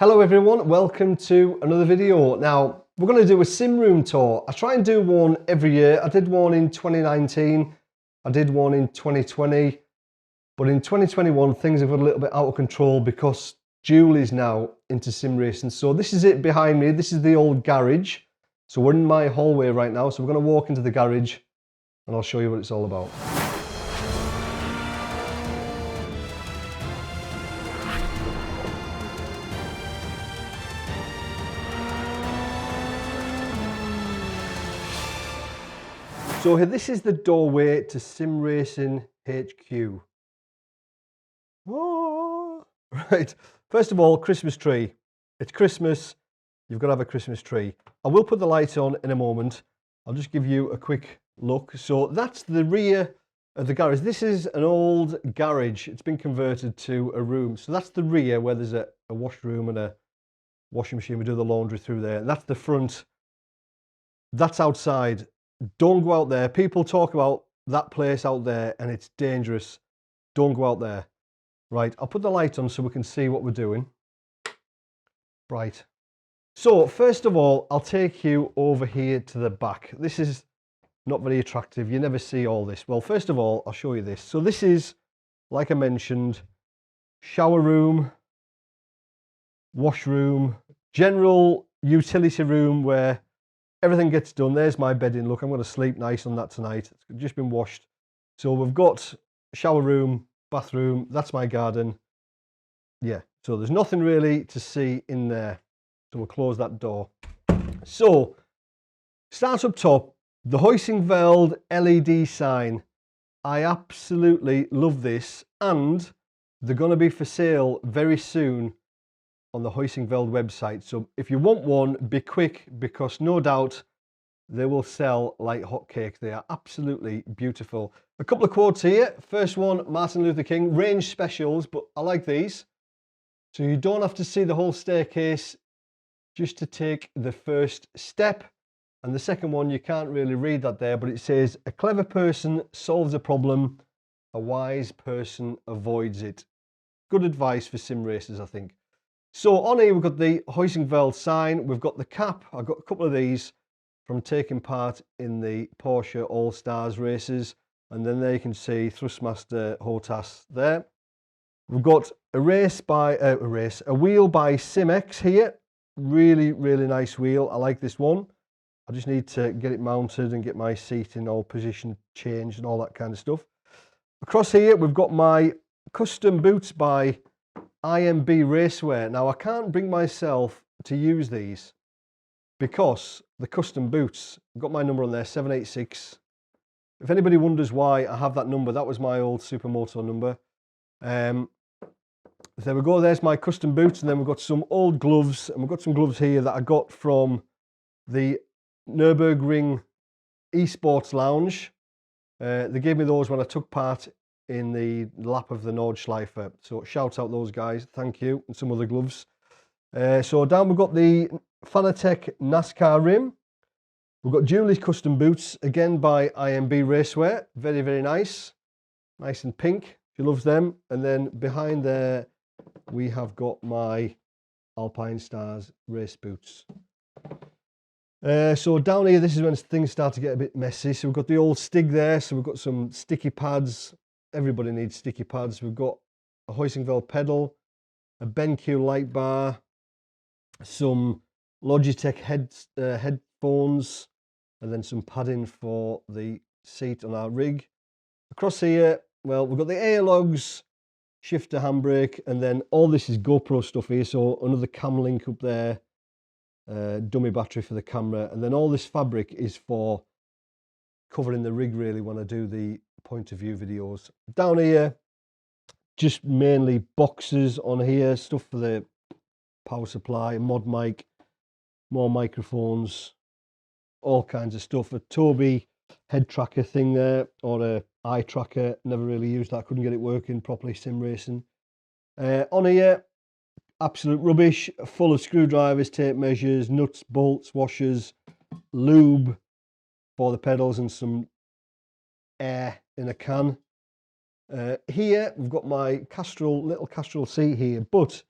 Hello everyone, welcome to another video. Now, we're going to do a sim room tour. I try and do one every year. I did one in 2019, I did one in 2020, but in 2021 things have got a little bit out of control because Julie's now into sim racing. So this is it behind me, this is the old garage. So we're in my hallway right now, so we're going to walk into the garage and I'll show you what it's all about. So here, this is the doorway to Sim Racing HQ. Oh, right, first of all, Christmas tree. It's Christmas, you've got to have a Christmas tree. I will put the lights on in a moment. I'll just give you a quick look. So that's the rear of the garage. This is an old garage. It's been converted to a room. So that's the rear where there's a washroom and a washing machine. We do the laundry through there. And that's the front. That's outside. Don't go out there. People talk about that place out there and it's dangerous. Don't go out there. Right, I'll put the light on so we can see what we're doing. Right. So, first of all, I'll take you over here to the back. This is not very attractive. You never see all this. Well, first of all, I'll show you this. So this is, like I mentioned, shower room, washroom, general utility room where everything gets done. There's my bedding. Look, I'm going to sleep nice on that tonight. It's just been washed. So we've got shower room, bathroom. That's my garden. Yeah, so there's nothing really to see in there. So we'll close that door. So, start up top, the Heusinkveld LED sign. I absolutely love this, and they're going to be for sale very soon on the Heusinkveld website. So if you want one, be quick, because no doubt they will sell like hotcakes. They are absolutely beautiful. A couple of quotes here. First one, Martin Luther King, range specials, but I like these. So you don't have to see the whole staircase just to take the first step. And the second one, you can't really read that there, but it says, a clever person solves a problem, a wise person avoids it. Good advice for sim racers, I think. So on here, we've got the Heusinkveld sign. We've got the cap. I've got a couple of these from taking part in the Porsche All-Stars races. And then there you can see Thrustmaster Hotas there. We've got a wheel by Simex here. Really, really nice wheel. I like this one. I just need to get it mounted and get my seat in all position changed and all that kind of stuff. Across here, we've got my custom boots by IMB Racewear. Now, I can't bring myself to use these because the custom boots, I've got my number on there, 786. If anybody wonders why I have that number, that was my old Supermoto number. There we go, there's my custom boots, and then we've got some old gloves, and we've got some gloves here that I got from the Nürburgring Esports Lounge. They gave me those when I took part in the lap of the Nordschleife. So shout out those guys, thank you, and some other gloves. So down we've got the FANATEC NASCAR rim. We've got Julie's custom boots, again by IMB Racewear. Very, very nice. Nice and pink. She loves them. And then behind there, we have got my Alpine Stars race boots. So down here, this is when things start to get a bit messy. So we've got the old Stig there. So we've got some sticky pads. Everybody needs sticky pads. We've got a Heusinkveld pedal, a BenQ light bar, some Logitech headphones, and then some padding for the seat on our rig. Across here, well, we've got the airlogs, shifter handbrake, and then all this is GoPro stuff here. So another cam link up there, dummy battery for the camera, and then all this fabric is for covering the rig really when I do the point of view videos. Down here, just mainly boxes on here, stuff for the power supply, mod mic, more microphones, all kinds of stuff. A Tobii head tracker thing there, or a eye tracker. Never really used that, couldn't get it working properly sim racing. On here, absolute rubbish, full of screwdrivers, tape measures, nuts, bolts, washers, lube for the pedals, and some air in a can. Here we've got my little Castrol seat here, but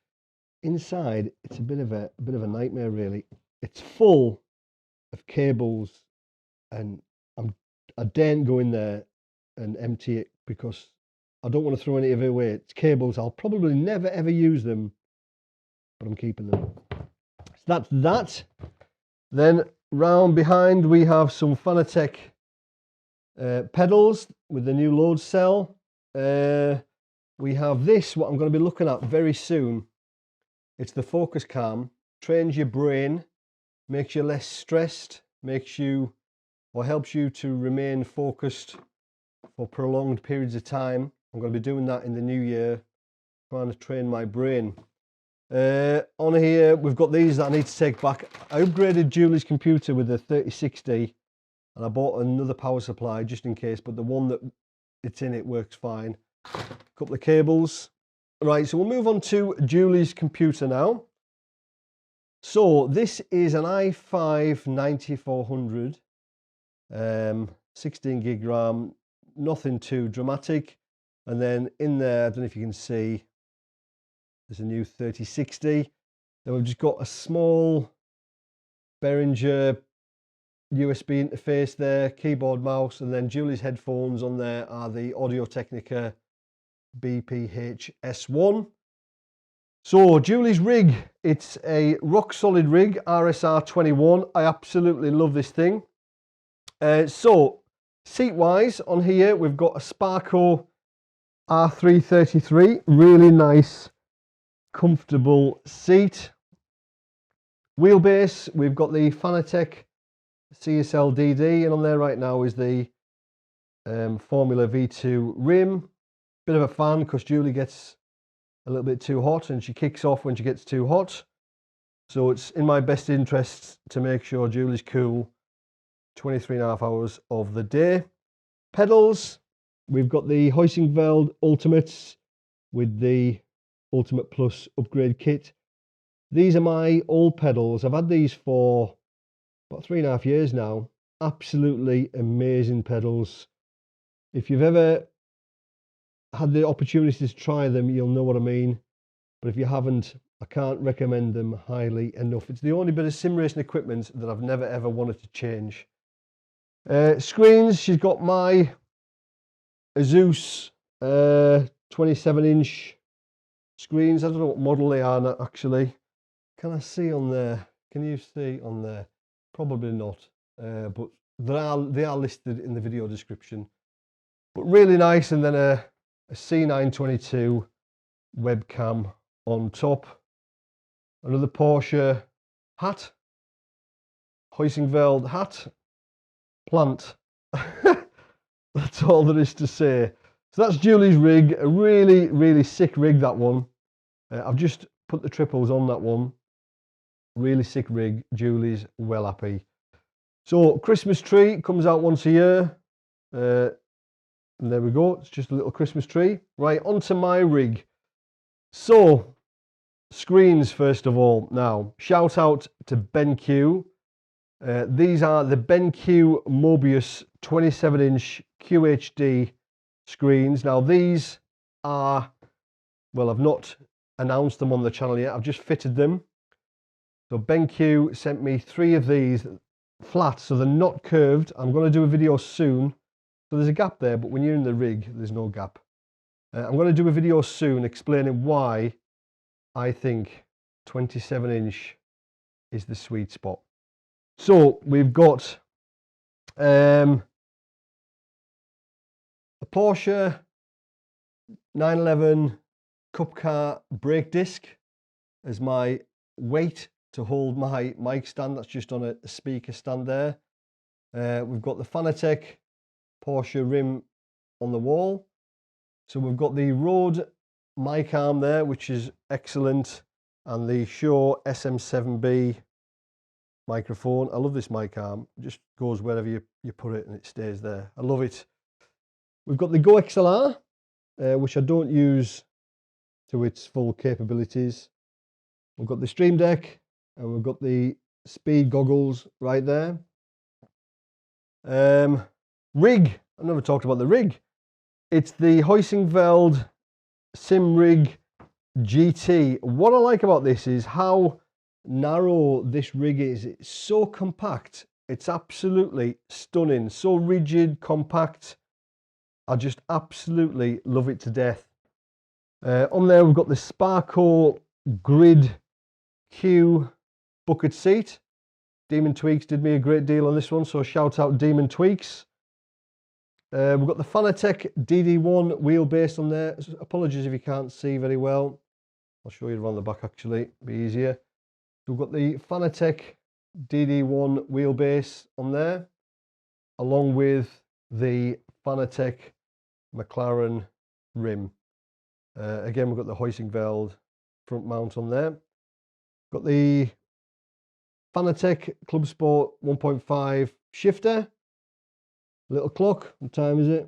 inside it's a bit of a nightmare really. It's full of cables, and I daren't go in there and empty it because I don't want to throw any of it away. It's cables. I'll probably never ever use them, but I'm keeping them. So that's that. Then round behind we have some FANATEC pedals with the new load cell. We have this, what I'm going to be looking at very soon. It's the focus cam. Trains your brain, makes you less stressed, makes you, or helps you to remain focused for prolonged periods of time. I'm going to be doing that in the new year, trying to train my brain. On here we've got these that I need to take back. I upgraded Julie's computer with a 3060 and I bought another power supply just in case, but the one that it's in it works fine. A couple of cables. Right, so we'll move on to Julie's computer now. So this is an i5 9400, 16 gig RAM, nothing too dramatic. And then in there, I don't know if you can see, there's a new 3060. Then we've just got a small Behringer USB interface there, keyboard, mouse, and then Julie's headphones on there are the Audio-Technica BPH-S1. So Julie's rig, it's a rock solid rig, RSR21. I absolutely love this thing. So seat wise on here, we've got a Sparco R333, really nice, comfortable seat. Wheelbase, we've got the FANATEC CSL DD, and on there right now is the Formula V2 rim. Bit of a fan because Julie gets a little bit too hot and she kicks off when she gets too hot. So it's in my best interests to make sure Julie's cool 23.5 hours of the day. Pedals, we've got the Heusinkveld Ultimates with the Ultimate Plus upgrade kit. These are my old pedals. I've had these for about 3.5 years now. Absolutely amazing pedals. If you've ever had the opportunity to try them, you'll know what I mean. But if you haven't, I can't recommend them highly enough. It's the only bit of sim racing equipment that I've never ever wanted to change. Screens, she's got my Asus 27-inch screens. I don't know what model they are actually. Can I see on there? Can you see on there? Probably not, but they are listed in the video description. But really nice, and then a C922 webcam on top. Another Porsche hat, Heusinkveld hat, plant. That's all there is to say. So that's Julie's rig, a really, really sick rig, that one. I've just put the triples on that one. Really sick rig. Julie's well happy. So Christmas tree comes out once a year. And there we go. It's just a little Christmas tree. Right, onto my rig. So screens first of all. Now, shout out to BenQ. These are the BenQ Mobius 27-inch QHD screens. Now these are, well, I've not announced them on the channel yet. I've just fitted them. So BenQ sent me 3 of these flat, so they're not curved. I'm going to do a video soon. So there's a gap there, but when you're in the rig, there's no gap. I'm going to do a video soon explaining why I think 27-inch is the sweet spot. So we've got a Porsche 911 Cup Car brake disc as my weight to hold my mic stand. That's just on a speaker stand there. We've got the FANATEC Porsche rim on the wall. So we've got the Rode mic arm there, which is excellent, and the Shure SM7B microphone. I love this mic arm. It just goes wherever you put it and it stays there. I love it. We've got the Go XLR, which I don't use to its full capabilities. We've got the Stream Deck, and we've got the speed goggles right there. Rig. I've never talked about the rig. It's the Heusinkveld Sim Rig GT. What I like about this is how narrow this rig is. It's so compact. It's absolutely stunning. So rigid, compact. I just absolutely love it to death. On there we've got the Sparco Grid Q bucket seat. Demon Tweaks did me a great deal on this one, so shout out Demon Tweaks. We've got the FANATEC DD1 wheelbase on there. Apologies if you can't see very well. I'll show you around the back actually, be easier. So we've got the FANATEC DD1 wheelbase on there, along with the FANATEC McLaren rim. Again, we've got the Heusinkveld front mount on there. Got the FANATEC Club Sport 1.5 shifter. Little clock. What time is it?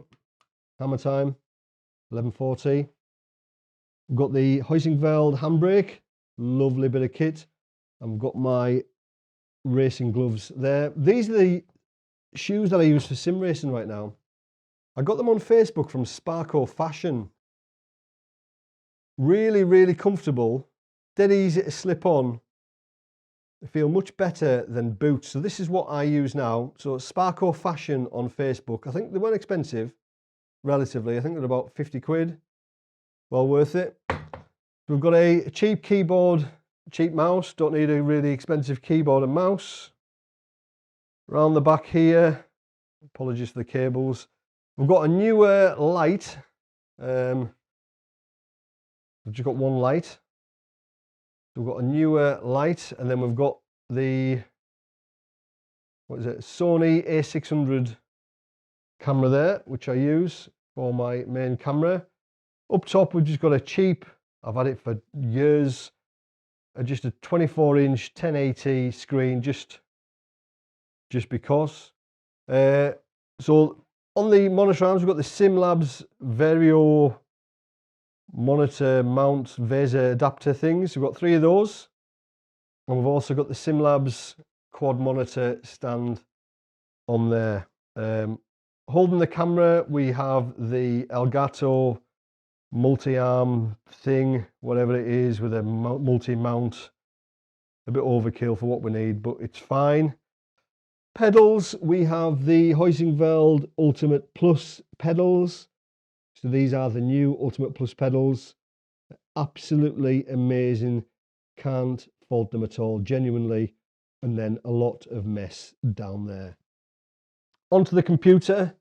Hammer time. 11:40. We've got the Heusinkveld handbrake. Lovely bit of kit. And we've got my racing gloves there. These are the shoes that I use for sim racing right now. I got them on Facebook from Sparco Fashion. Really, really comfortable. Dead easy to slip on. They feel much better than boots. So this is what I use now. So Sparco Fashion on Facebook. I think they weren't expensive, relatively. I think they're about 50 quid. Well worth it. We've got a cheap keyboard, cheap mouse. Don't need a really expensive keyboard and mouse. Around the back here, apologies for the cables. We've got a newer light. We've just got one light. So we've got a newer light, and then we've got the, what is it, Sony A600 camera there, which I use for my main camera. Up top, we've just got a cheap, I've had it for years, just a 24-inch 1080 screen, just because. So on the monitor arms, we've got the SimLabs Vario monitor mount VESA adapter things. We've got 3 of those. And we've also got the SimLabs quad monitor stand on there. Holding the camera, we have the Elgato multi-arm thing, whatever it is, with a multi-mount. A bit overkill for what we need, but it's fine. Pedals, we have the Heusinkveld Ultimate Plus pedals. So these are the new Ultimate Plus pedals. Absolutely amazing. Can't fault them at all, genuinely. And then a lot of mess down there. Onto the computer.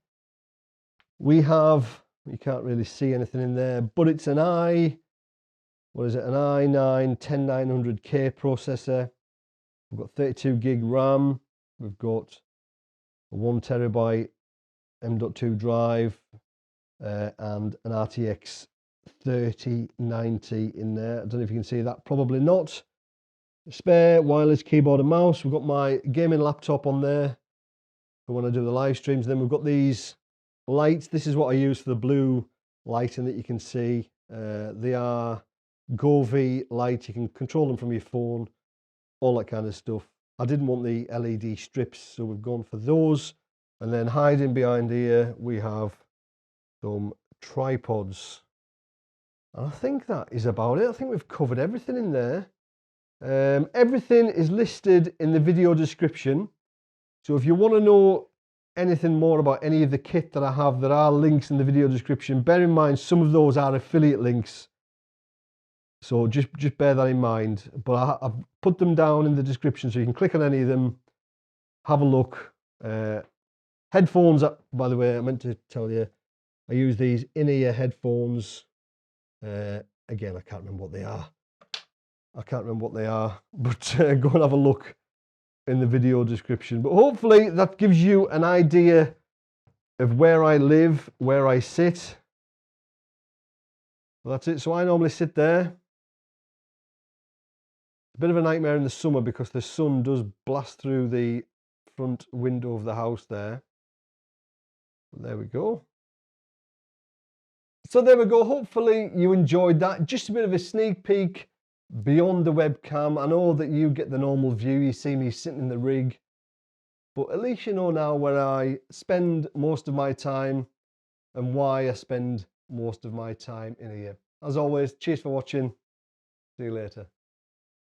We have, you can't really see anything in there, but it's an an i9 10900K processor. We've got 32 gig RAM. We've got a 1 terabyte M.2 drive and an RTX 3090 in there. I don't know if you can see that, probably not. Spare wireless keyboard and mouse. We've got my gaming laptop on there for when I do the live streams. Then we've got these lights. This is what I use for the blue lighting that you can see. They are Govee lights. You can control them from your phone, all that kind of stuff. I didn't want the LED strips, so we've gone for those. And then hiding behind here, we have some tripods. And I think that is about it. I think we've covered everything in there. Everything is listed in the video description. So if you want to know anything more about any of the kit that I have, there are links in the video description. Bear in mind, some of those are affiliate links. So just bear that in mind. But I've put them down in the description so you can click on any of them, have a look. Headphones, by the way, I meant to tell you, I use these in-ear headphones. Again, I can't remember what they are. But go and have a look in the video description. But hopefully that gives you an idea of where I live, where I sit. Well, that's it. So I normally sit there. A bit of a nightmare in the summer because the sun does blast through the front window of the house there. But there we go. So there we go. Hopefully you enjoyed that. Just a bit of a sneak peek beyond the webcam. I know that you get the normal view. You see me sitting in the rig. But at least you know now where I spend most of my time and why I spend most of my time in here. As always, cheers for watching. See you later.